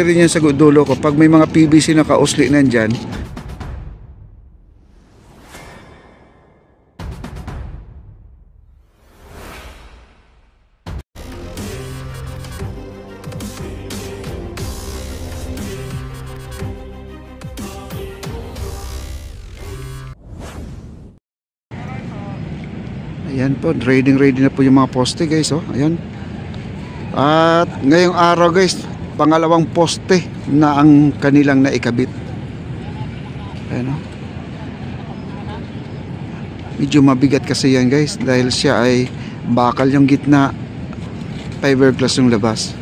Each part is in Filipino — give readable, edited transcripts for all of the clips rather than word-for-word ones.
rin yan sa dulo ko. Pag may mga PVC na kausli nandyan, ayan po, ready na po yung mga poste guys, oh. Ayan. At ngayong araw guys, pangalawang poste na ang kanilang naikabit. Ayan, oh. Medyo mabigat kasi yan guys, dahil siya ay bakal yung gitna, fiberglass yung labas.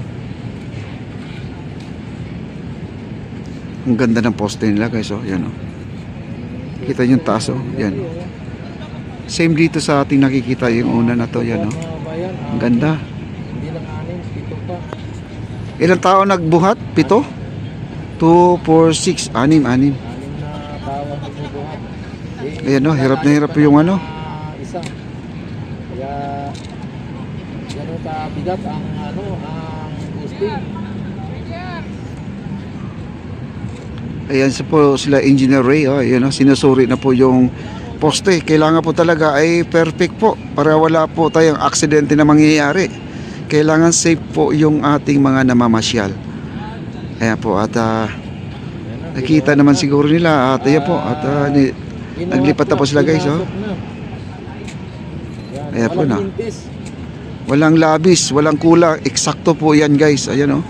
Ang ganda ng poste nila guys, oh. Ayan, oh. Kita yung taas, oh. Ayan, oh. Same dito sa ating nakikita yung una na to, yan, no? Ang ganda. Ilang tao nagbuhat? 7? 2, 4, 6, 6 na tao nagbuhat. Ayan, no? Hirap na hirap yung ano. Isa. Kaya gano'n kabigat ang poste. Ayan po sila Engineer Ray, oh. Ayan, no? Sinusuri na po yung poste. Kailangan po talaga ay perfect po para wala po tayong aksidente na mangyayari. Kailangan safe po yung ating mga namamasyal. Ayan po, at nakita naman siguro nila at ayan po, at naglipat na po sila guys, oh. Ayan po na. Walang labis, walang kulang, eksakto po yan guys. Ayan, oh.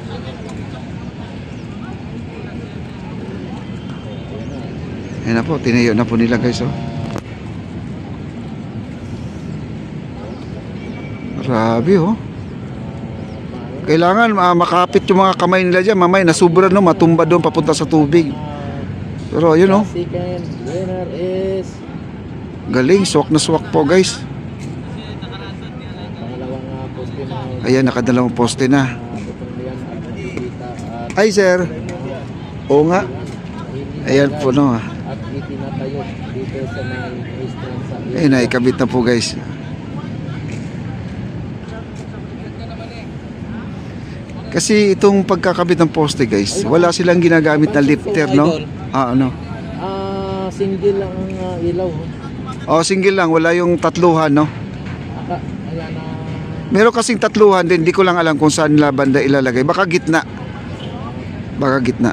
Ayan na po, tinayo na po nila guys, oh. Grabe, oh. Kailangan makapit yung mga kamay nila dyan. Mamay nasubra, no, matumba doon papunta sa tubig. Pero yun, oh. Galing, swak na swak po guys. Ayan, nakadalawang poste na. Ay sir. Oo nga. Ayan po, no. Ayan, naikabit na po guys. Kasi itong pagkakabit ng poste guys, wala silang ginagamit na lifter, no? Ano? Single lang ang ilaw. Oh, single lang, wala yung tatluhan, no? Meron kasing tatluhan din, di ko lang alam kung saan nila banda ilalagay. Baka gitna. Baka gitna.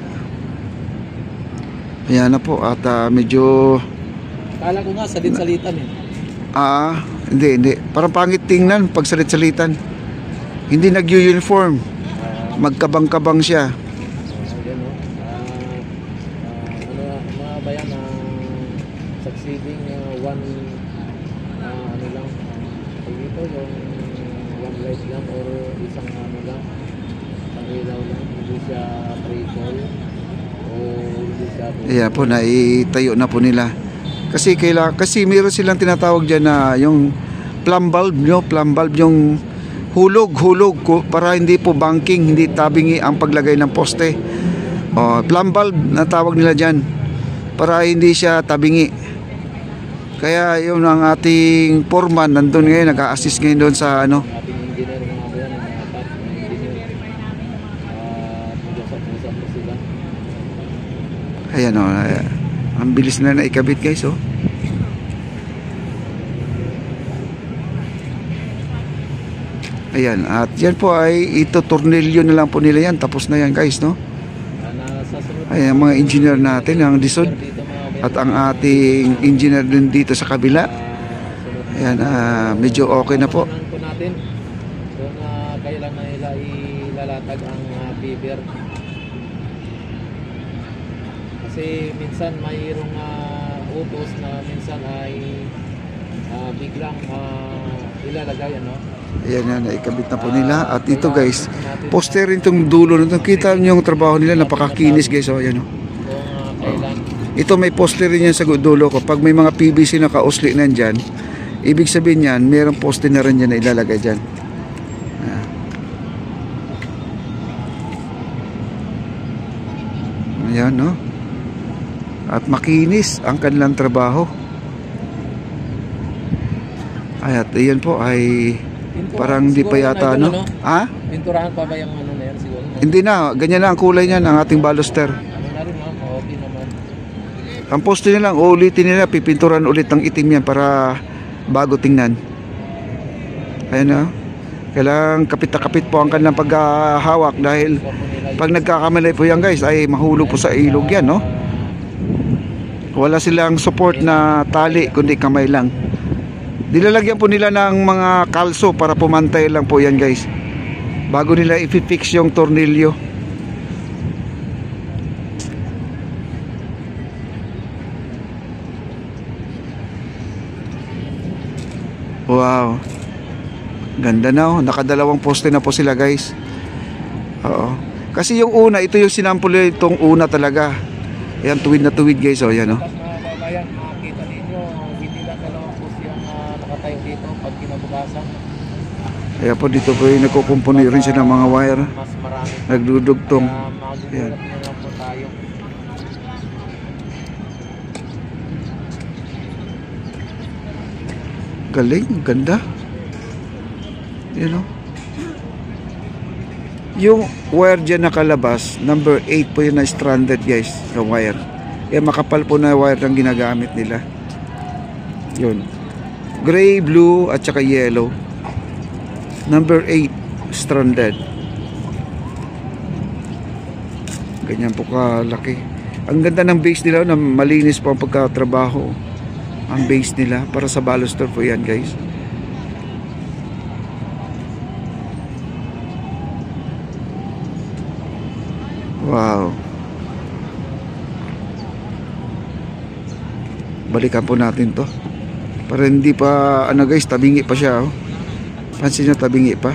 Ayan na po, at medyo... Kala ko nga, salit-salitan eh. Hindi. Parang pangit tingnan pag salit-salitan. Hindi nag-uniform. Magkabang-kabang siya. Mga bayan na succeeding one lang dito, yung one light lang or isang lang, isang ilaw lang, hindi siya triple o hindi siya. Ayan po, naitayo na po nila. Kasi meron silang tinatawag dyan na yung plumb bulb, yung hulog para hindi po banking, hindi tabingi ang paglagay ng poste. Plumb bulb na tawag nila dyan, para hindi siya tabingi. Kaya yun ang ating foreman nandun ngayon, nag-a-assist ngayon doon sa ano. Ayan, oh, ang bilis na naikabit guys, oh. Ayan, at yan po ay ito-tornilyo na lang po nila yan. Tapos na yan guys, no? Ayan, mga engineer natin, ang disod. At ang ating engineer din dito sa kabila. Ayan, medyo okay na po. Kailangan nila ilalatag ang fiber. Kasi minsan mayroong utos na minsan ay biglang ilalagay, ano? Ayan yan, naikabit na po nila. At ito guys, poster rin itong dulo nito. Kita nyo yung trabaho nila, napakakinis guys, oh. Ayan, oh. Ito may poster rin yan sa dulo ko. Pag may mga PVC na kausli nandyan, ibig sabihin yan, mayroong poster na rin yan na ilalagay dyan. Ayan, no? At makinis ang kanilang trabaho. At ayan po ay parang di pa yata, no? Ha? Pinturahan pa ba yung ano na yan siguro? Hindi na, ganyan na ang kulay niya ng ating baluster. Ano na rin ma'am, okay naman. Ang poste nila, uulitin nila, pipinturan ulit ng itim yan para bago tingnan. Ayan na. Kailangan kapit na kapit po ang kanilang paghahawak dahil pag nagkakamali po yan guys ay mahulog po sa ilog yan, no? Wala silang support na tali kundi kamay lang. Dilalagyan po nila ng mga kalso para pumantay lang po yan guys bago nila i-fix yung tornilyo. Wow, ganda na, oh. Nakadalawang poste na po sila guys. Oo. Kasi yung una, ito yung sinampol itong una talaga. Ayan, tuwid na tuwid guys, oh, yan, oh. Tapos mga kabayan, makikita ninyo, hindi lang dalawang post yung nakatayo dito pag kinabukasan. Kaya po dito po yung nagkukumpuni rin siya ng mga wire. Mas marami. Nagdudugtong. Kaya magugulat na lang po tayo. Galing, ganda. Yan, oh. Yung wire dyan nakalabas, number 8 po yun na stranded guys, na wire. Kaya makapal po na wire ang ginagamit nila. Yun. Gray, blue, at saka yellow. Number 8, stranded. Ganyan po kalaki. Ang ganda ng base nila, na malinis po ang pagkatrabaho. Ang base nila, para sa baluster po yan guys. Wow. Balikan po natin to para hindi pa ano guys, tabingi pa siya, oh. Pansin nyo, tabingi pa.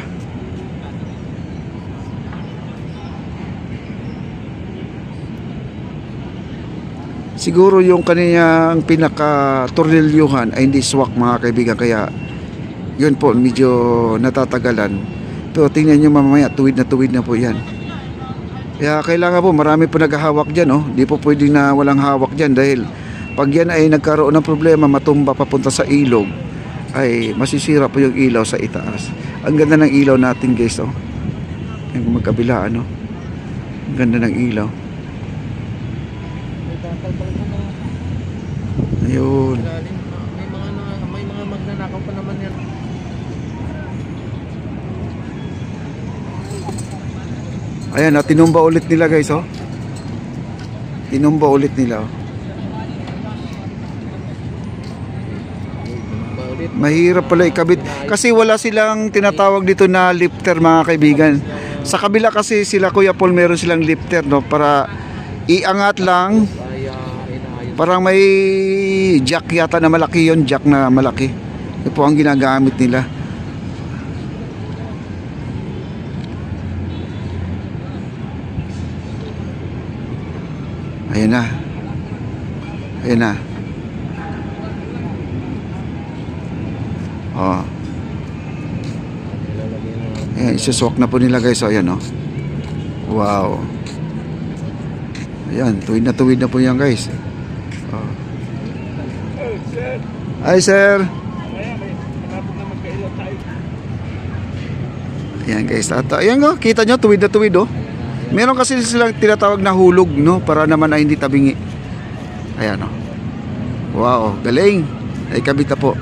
Siguro yung kaniyang pinaka tornilyuhan ay hindi swak mga kaibigan, kaya yun po medyo natatagalan. Pero tingnan nyo mamaya, tuwid na po yan. Kaya kailangan po, marami po naghahawak dyan, oh. Di po pwedeng na walang hawak dyan dahil pag yan ay nagkaroon ng problema, matumba papunta sa ilog, ay masisira po yung ilaw sa itaas. Ang ganda ng ilaw natin guys, oh. Yung magkabila, ano. Ang ganda ng ilaw. Ayun. May mga magnanakaw pa naman yan. Ayan, tinumba ulit nila guys, oh. Tinumba ulit nila, oh. Mahirap pala ikabit kasi wala silang tinatawag dito na lifter mga kaibigan. Sa kabila kasi sila Kuya Paul meron silang lifter, no, para iangat lang. Parang may jack yata na malaki yon, jack na malaki. Ito po ang ginagamit nila. Ayan na. Ayan na. Oh. Ayan, isuswak na po nila guys. O, ayan, oh. Wow. Ayan, tuwid na po yan guys. Oh. Hi sir. Ayan guys. At ayan, oh, kita nyo, tuwid na tuwid, oh. Meron kasi silang tinatawag na hulog, no, para naman ay hindi tabingi. Ayan, oh. Wow, galing. Ay kabit na po.